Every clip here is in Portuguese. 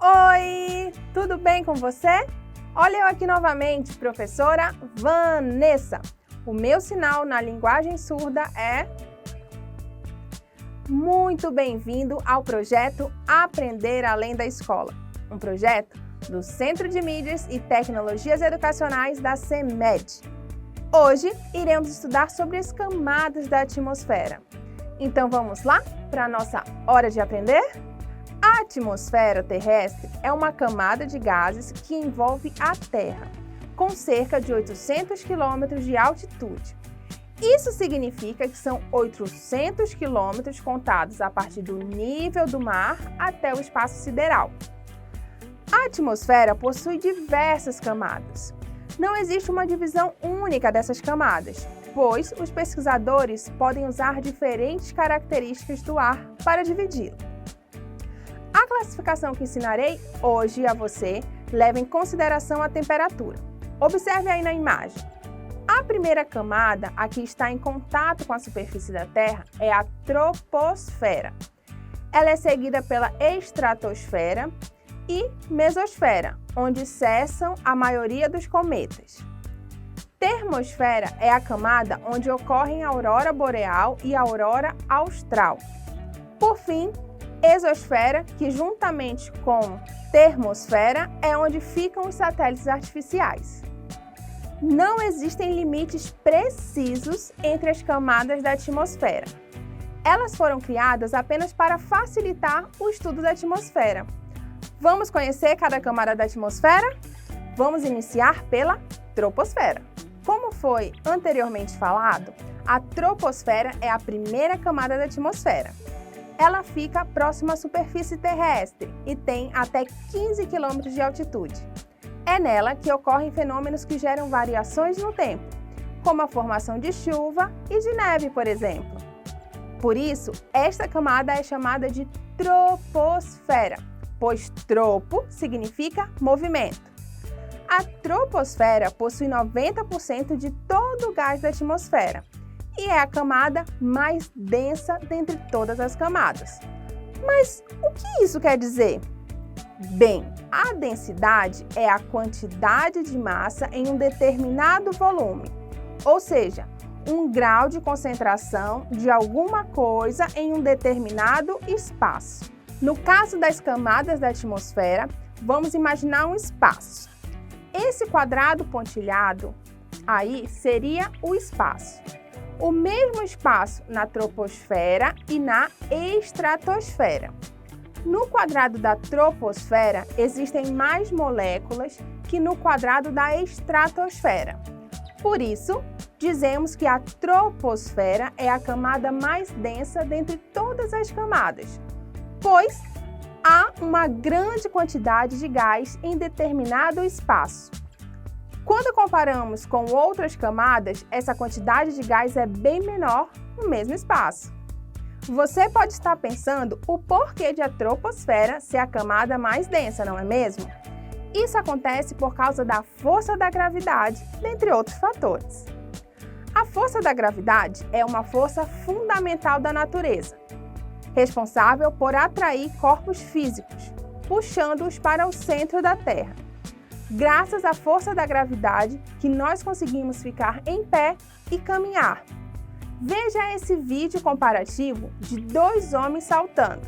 Oi, tudo bem com você? Olha eu aqui novamente, professora Vanessa. O meu sinal na linguagem surda é... Muito bem-vindo ao projeto Aprender Além da Escola, um projeto do Centro de Mídias e Tecnologias Educacionais da CEMED. Hoje iremos estudar sobre as camadas da atmosfera. Então vamos lá para a nossa hora de aprender? A atmosfera terrestre é uma camada de gases que envolve a Terra, com cerca de 800 km de altitude. Isso significa que são 800 km contados a partir do nível do mar até o espaço sideral. A atmosfera possui diversas camadas. Não existe uma divisão única dessas camadas, pois os pesquisadores podem usar diferentes características do ar para dividi-lo. A classificação que ensinarei hoje a você leva em consideração a temperatura. Observe aí na imagem. A primeira camada, a que está em contato com a superfície da Terra, é a troposfera. Ela é seguida pela estratosfera e mesosfera, onde cessam a maioria dos cometas. Termosfera é a camada onde ocorrem a aurora boreal e a aurora austral. Por fim, exosfera, que juntamente com termosfera é onde ficam os satélites artificiais. Não existem limites precisos entre as camadas da atmosfera. Elas foram criadas apenas para facilitar o estudo da atmosfera. Vamos conhecer cada camada da atmosfera? Vamos iniciar pela troposfera. Como foi anteriormente falado, a troposfera é a primeira camada da atmosfera. Ela fica próxima à superfície terrestre e tem até 15 km de altitude. É nela que ocorrem fenômenos que geram variações no tempo, como a formação de chuva e de neve, por exemplo. Por isso, esta camada é chamada de troposfera, pois tropo significa movimento. A troposfera possui 90% de todo o gás da atmosfera e é a camada mais densa dentre todas as camadas. Mas o que isso quer dizer? Bem, a densidade é a quantidade de massa em um determinado volume, ou seja, um grau de concentração de alguma coisa em um determinado espaço. No caso das camadas da atmosfera, vamos imaginar um espaço. Esse quadrado pontilhado aí seria o espaço. O mesmo espaço na troposfera e na estratosfera. No quadrado da troposfera existem mais moléculas que no quadrado da estratosfera. Por isso, dizemos que a troposfera é a camada mais densa dentre todas as camadas, pois há uma grande quantidade de gás em determinado espaço. Quando comparamos com outras camadas, essa quantidade de gás é bem menor no mesmo espaço. Você pode estar pensando o porquê de a troposfera ser a camada mais densa, não é mesmo? Isso acontece por causa da força da gravidade, dentre outros fatores. A força da gravidade é uma força fundamental da natureza, responsável por atrair corpos físicos, puxando-os para o centro da Terra. Graças à força da gravidade que nós conseguimos ficar em pé e caminhar. Veja esse vídeo comparativo de dois homens saltando.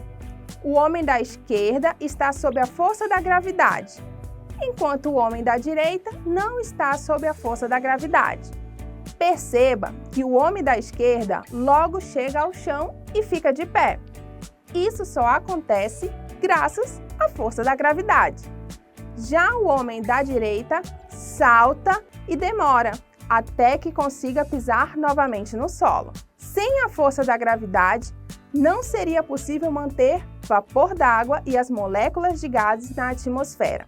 O homem da esquerda está sob a força da gravidade, enquanto o homem da direita não está sob a força da gravidade. Perceba que o homem da esquerda logo chega ao chão e fica de pé. Isso só acontece graças à força da gravidade. Já o homem da direita salta e demora até que consiga pisar novamente no solo. Sem a força da gravidade, não seria possível manter vapor d'água e as moléculas de gases na atmosfera.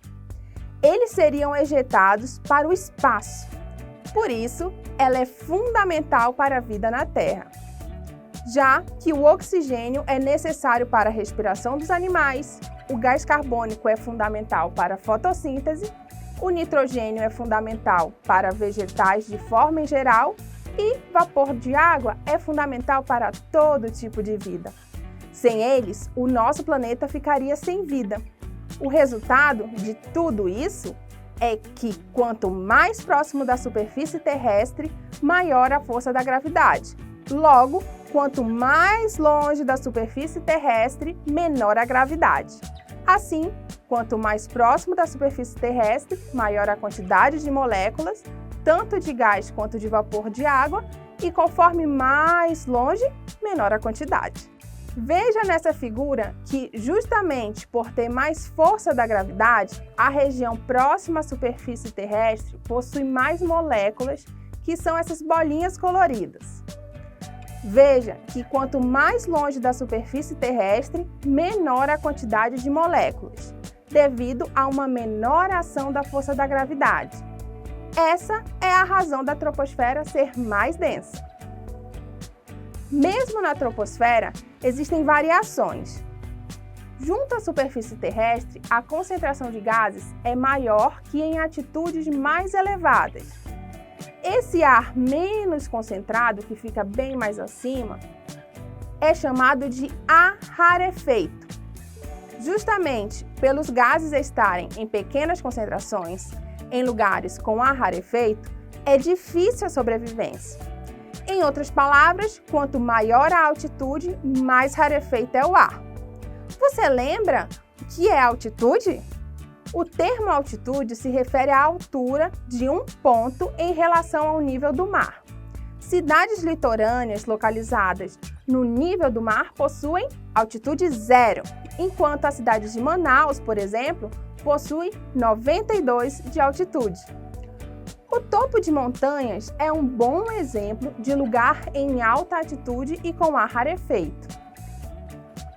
Eles seriam ejetados para o espaço. Por isso, ela é fundamental para a vida na Terra, já que o oxigênio é necessário para a respiração dos animais, o gás carbônico é fundamental para a fotossíntese, o nitrogênio é fundamental para vegetais de forma em geral e vapor de água é fundamental para todo tipo de vida. Sem eles, o nosso planeta ficaria sem vida. O resultado de tudo isso é que quanto mais próximo da superfície terrestre, maior a força da gravidade. Logo, quanto mais longe da superfície terrestre, menor a gravidade. Assim, quanto mais próximo da superfície terrestre, maior a quantidade de moléculas, tanto de gás quanto de vapor de água, e conforme mais longe, menor a quantidade. Veja nessa figura que, justamente por ter mais força da gravidade, a região próxima à superfície terrestre possui mais moléculas, que são essas bolinhas coloridas. Veja que quanto mais longe da superfície terrestre, menor a quantidade de moléculas, devido a uma menor ação da força da gravidade. Essa é a razão da troposfera ser mais densa. Mesmo na troposfera, existem variações. Junto à superfície terrestre, a concentração de gases é maior que em altitudes mais elevadas. Esse ar menos concentrado, que fica bem mais acima, é chamado de ar rarefeito. Justamente pelos gases estarem em pequenas concentrações, em lugares com ar rarefeito, é difícil a sobrevivência. Em outras palavras, quanto maior a altitude, mais rarefeito é o ar. Você lembra o que é altitude? O termo altitude se refere à altura de um ponto em relação ao nível do mar. Cidades litorâneas localizadas no nível do mar possuem altitude zero, enquanto a cidade de Manaus, por exemplo, possui 92 de altitude. O topo de montanhas é um bom exemplo de lugar em alta altitude e com ar rarefeito.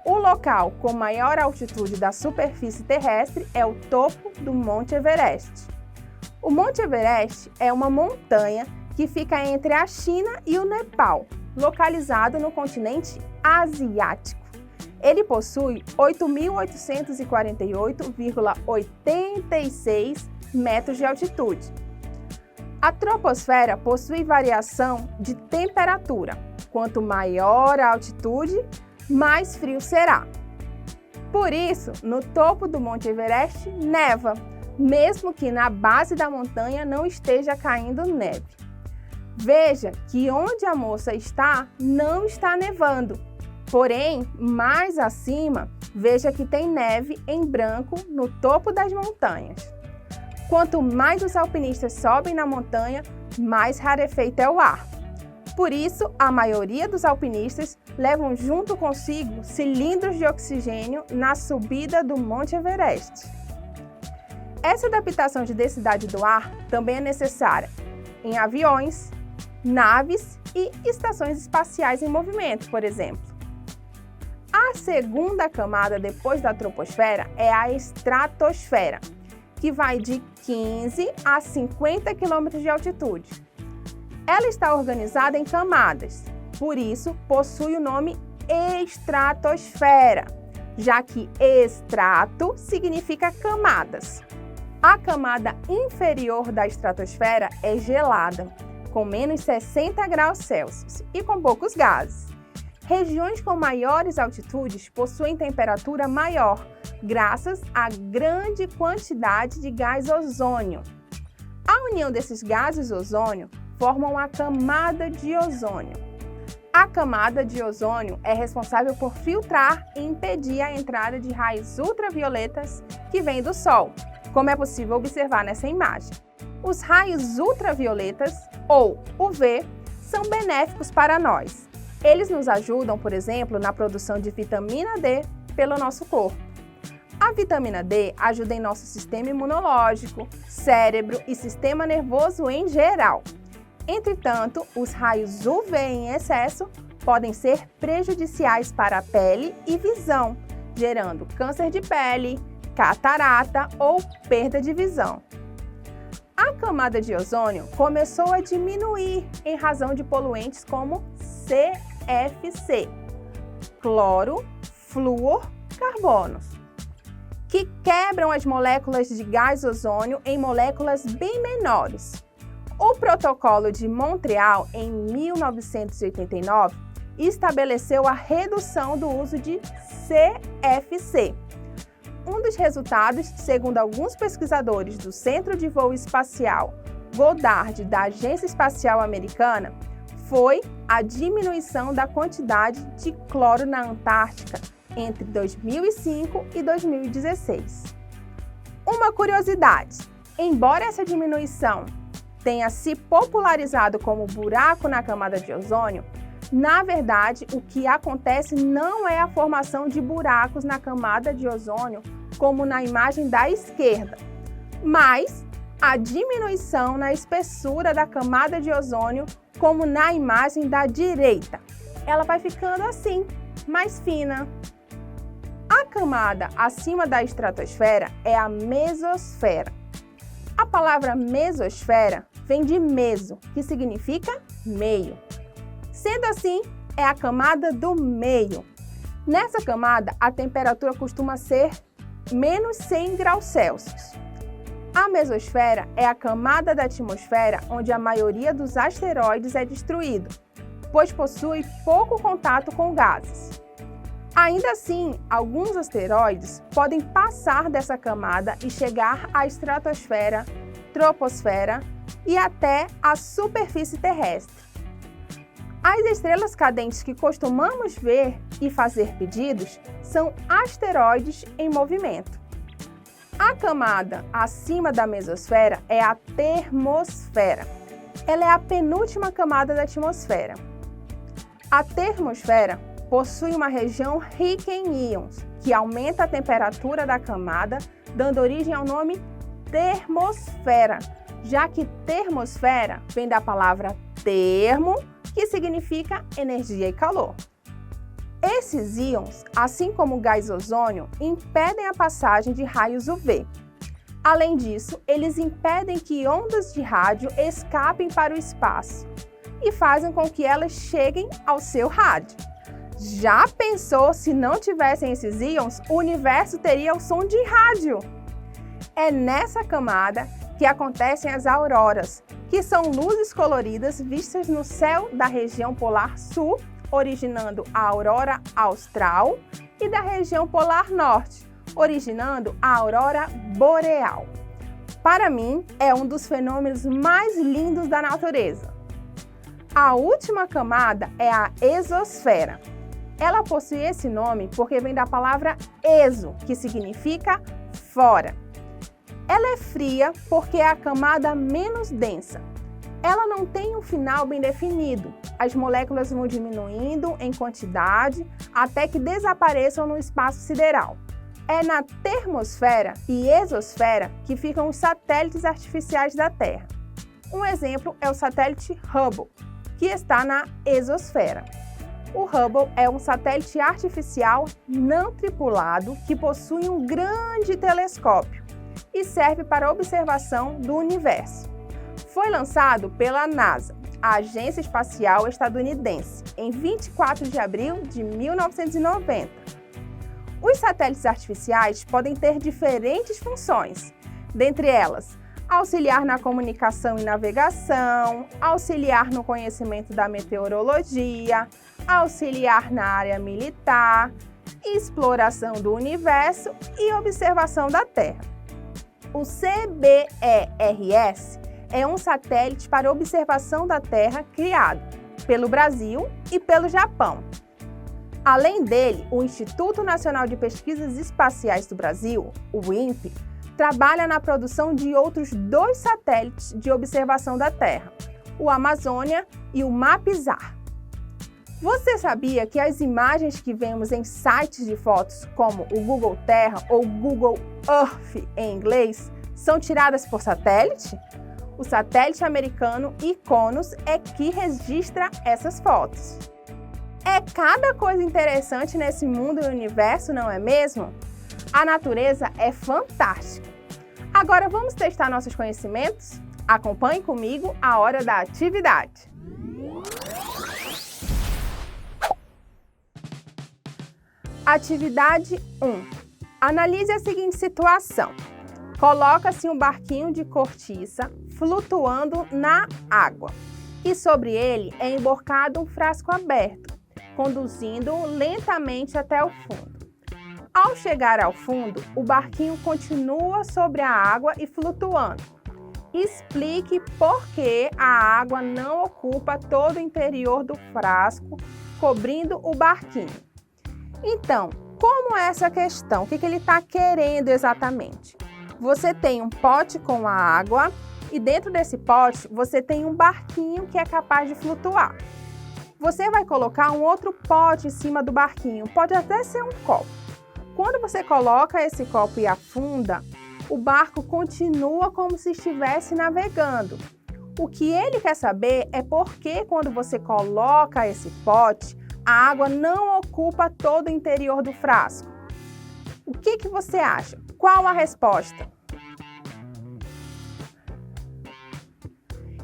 O local com maior altitude da superfície terrestre é o topo do Monte Everest. O Monte Everest é uma montanha que fica entre a China e o Nepal, localizado no continente asiático. Ele possui 8.848,86 metros de altitude. A troposfera possui variação de temperatura. Quanto maior a altitude, mais frio será. Por isso, no topo do Monte Everest neva, mesmo que na base da montanha não esteja caindo neve. Veja que onde a moça está, não está nevando. Porém, mais acima, veja que tem neve em branco no topo das montanhas. Quanto mais os alpinistas sobem na montanha, mais rarefeito é o ar. Por isso, a maioria dos alpinistas levam junto consigo cilindros de oxigênio na subida do Monte Everest. Essa adaptação de densidade do ar também é necessária em aviões, naves e estações espaciais em movimento, por exemplo. A segunda camada depois da troposfera é a estratosfera, que vai de 15 a 50 km de altitude. Ela está organizada em camadas, por isso possui o nome estratosfera, já que estrato significa camadas. A camada inferior da estratosfera é gelada, com menos 60 graus Celsius e com poucos gases. Regiões com maiores altitudes possuem temperatura maior, graças à grande quantidade de gás ozônio. A união desses gases ozônio formam a camada de ozônio. A camada de ozônio é responsável por filtrar e impedir a entrada de raios ultravioletas que vêm do Sol, como é possível observar nessa imagem. Os raios ultravioletas, ou UV, são benéficos para nós. Eles nos ajudam, por exemplo, na produção de vitamina D pelo nosso corpo. A vitamina D ajuda em nosso sistema imunológico, cérebro e sistema nervoso em geral. Entretanto, os raios UV em excesso podem ser prejudiciais para a pele e visão, gerando câncer de pele, catarata ou perda de visão. A camada de ozônio começou a diminuir em razão de poluentes como CFC, cloro, flúor, carbonos, que quebram as moléculas de gás ozônio em moléculas bem menores. O Protocolo de Montreal, em 1989, estabeleceu a redução do uso de CFC, Um dos resultados, segundo alguns pesquisadores do Centro de Voo Espacial Goddard da Agência Espacial Americana, foi a diminuição da quantidade de cloro na Antártica entre 2005 e 2016. Uma curiosidade: embora essa diminuição tenha se popularizado como buraco na camada de ozônio, na verdade, o que acontece não é a formação de buracos na camada de ozônio, como na imagem da esquerda, mas a diminuição na espessura da camada de ozônio, como na imagem da direita. Ela vai ficando assim, mais fina. A camada acima da estratosfera é a mesosfera. A palavra mesosfera vem de meso, que significa meio. Sendo assim, é a camada do meio. Nessa camada, a temperatura costuma ser menos 100 graus Celsius. A mesosfera é a camada da atmosfera onde a maioria dos asteroides é destruído, pois possui pouco contato com gases. Ainda assim, alguns asteroides podem passar dessa camada e chegar à estratosfera, troposfera e até à superfície terrestre. As estrelas cadentes que costumamos ver e fazer pedidos são asteroides em movimento. A camada acima da mesosfera é a termosfera. Ela é a penúltima camada da atmosfera. A termosfera possui uma região rica em íons, que aumenta a temperatura da camada, dando origem ao nome termosfera, já que termosfera vem da palavra termo, que significa energia e calor. Esses íons, assim como o gás ozônio, impedem a passagem de raios UV. Além disso, eles impedem que ondas de rádio escapem para o espaço e fazem com que elas cheguem ao seu rádio. Já pensou se não tivessem esses íons, o universo teria o som de rádio? É nessa camada que acontecem as auroras, que são luzes coloridas vistas no céu da região polar sul, originando a aurora austral, e da região polar norte, originando a aurora boreal. Para mim, é um dos fenômenos mais lindos da natureza. A última camada é a exosfera. Ela possui esse nome porque vem da palavra exo, que significa fora. Ela é fria porque é a camada menos densa. Ela não tem um final bem definido. As moléculas vão diminuindo em quantidade até que desapareçam no espaço sideral. É na termosfera e exosfera que ficam os satélites artificiais da Terra. Um exemplo é o satélite Hubble, que está na exosfera. O Hubble é um satélite artificial não tripulado que possui um grande telescópio e serve para observação do universo. Foi lançado pela NASA, a Agência Espacial Estadunidense, em 24 de abril de 1990. Os satélites artificiais podem ter diferentes funções, dentre elas, auxiliar na comunicação e navegação, auxiliar no conhecimento da meteorologia, auxiliar na área militar, exploração do universo e observação da Terra. O CBERS é um satélite para observação da Terra criado pelo Brasil e pelo Japão. Além dele, o Instituto Nacional de Pesquisas Espaciais do Brasil, o INPE, trabalha na produção de outros 2 satélites de observação da Terra, o Amazônia e o Mapsar. Você sabia que as imagens que vemos em sites de fotos como o Google Terra ou Google Earth em inglês são tiradas por satélite? O satélite americano IKONOS é que registra essas fotos. É cada coisa interessante nesse mundo e universo, não é mesmo? A natureza é fantástica. Agora vamos testar nossos conhecimentos? Acompanhe comigo a hora da atividade. Atividade 1. Analise a seguinte situação. Coloca-se um barquinho de cortiça flutuando na água e sobre ele é emborcado um frasco aberto, conduzindo-o lentamente até o fundo. Ao chegar ao fundo, o barquinho continua sobre a água e flutuando. Explique por que a água não ocupa todo o interior do frasco, cobrindo o barquinho. Então, como é essa questão? O que ele está querendo exatamente? Você tem um pote com a água e dentro desse pote você tem um barquinho que é capaz de flutuar. Você vai colocar um outro pote em cima do barquinho, pode até ser um copo. Quando você coloca esse copo e afunda, o barco continua como se estivesse navegando. O que ele quer saber é por que quando você coloca esse pote, a água não ocupa todo o interior do frasco. O que você acha? Qual a resposta?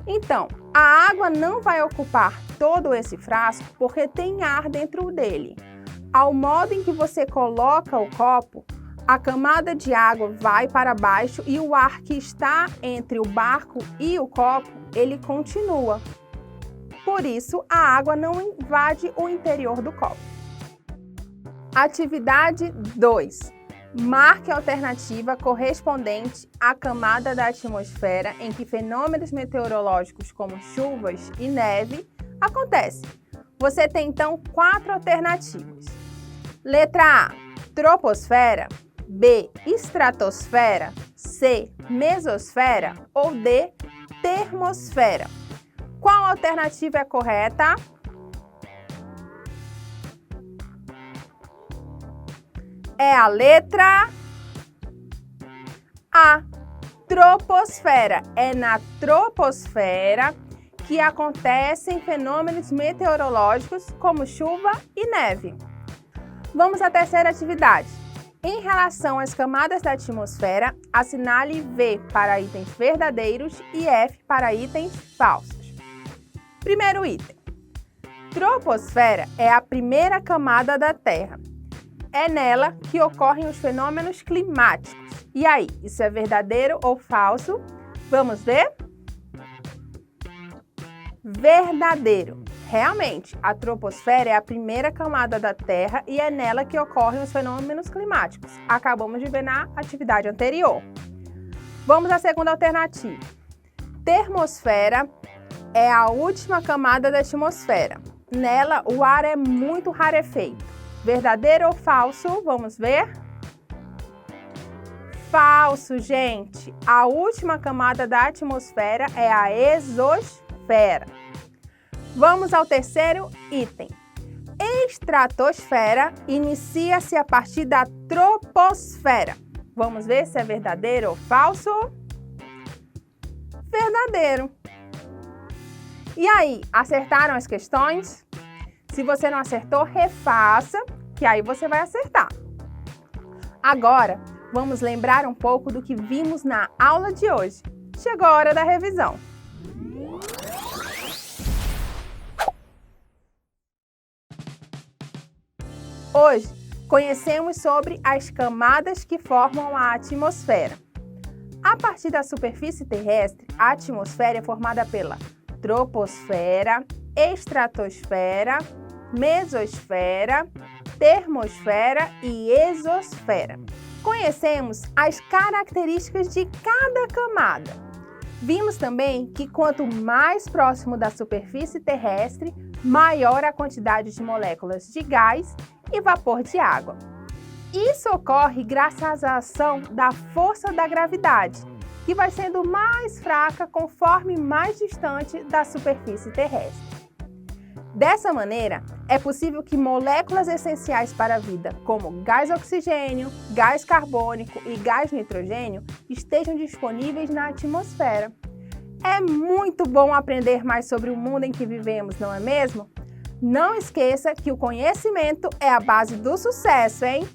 Então, a água não vai ocupar todo esse frasco porque tem ar dentro dele. Ao modo em que você coloca o copo, a camada de água vai para baixo e o ar que está entre o barco e o copo, ele continua. Por isso, a água não invade o interior do copo. Atividade 2. Marque a alternativa correspondente à camada da atmosfera em que fenômenos meteorológicos como chuvas e neve acontecem. Você tem então 4 alternativas. Letra A, troposfera. B, estratosfera. C, mesosfera. Ou D, termosfera. Qual alternativa é correta? É a letra A, troposfera. É na troposfera que acontecem fenômenos meteorológicos como chuva e neve. Vamos à terceira atividade. Em relação às camadas da atmosfera, assinale V para itens verdadeiros e F para itens falsos. Primeiro item. Troposfera é a primeira camada da Terra. É nela que ocorrem os fenômenos climáticos. E aí, isso é verdadeiro ou falso? Vamos ver? Verdadeiro. Realmente, a troposfera é a primeira camada da Terra e é nela que ocorrem os fenômenos climáticos. Acabamos de ver na atividade anterior. Vamos à segunda alternativa. Termosfera é a última camada da atmosfera. Nela, o ar é muito rarefeito. Verdadeiro ou falso? Vamos ver? Falso, gente! A última camada da atmosfera é a exosfera. Vamos ao terceiro item. Estratosfera inicia-se a partir da troposfera. Vamos ver se é verdadeiro ou falso? Verdadeiro. E aí, acertaram as questões? Se você não acertou, refaça, que aí você vai acertar. Agora, vamos lembrar um pouco do que vimos na aula de hoje. Chegou a hora da revisão. Hoje, conhecemos sobre as camadas que formam a atmosfera. A partir da superfície terrestre, a atmosfera é formada pela troposfera, estratosfera, mesosfera, termosfera e exosfera. Conhecemos as características de cada camada. Vimos também que quanto mais próximo da superfície terrestre, maior a quantidade de moléculas de gás e vapor de água. Isso ocorre graças à ação da força da gravidade, que vai sendo mais fraca conforme mais distante da superfície terrestre. Dessa maneira, é possível que moléculas essenciais para a vida, como gás oxigênio, gás carbônico e gás nitrogênio, estejam disponíveis na atmosfera. É muito bom aprender mais sobre o mundo em que vivemos, não é mesmo? Não esqueça que o conhecimento é a base do sucesso, hein?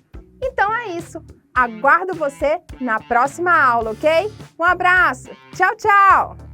Então é isso. Aguardo você na próxima aula, ok? Um abraço. Tchau, tchau!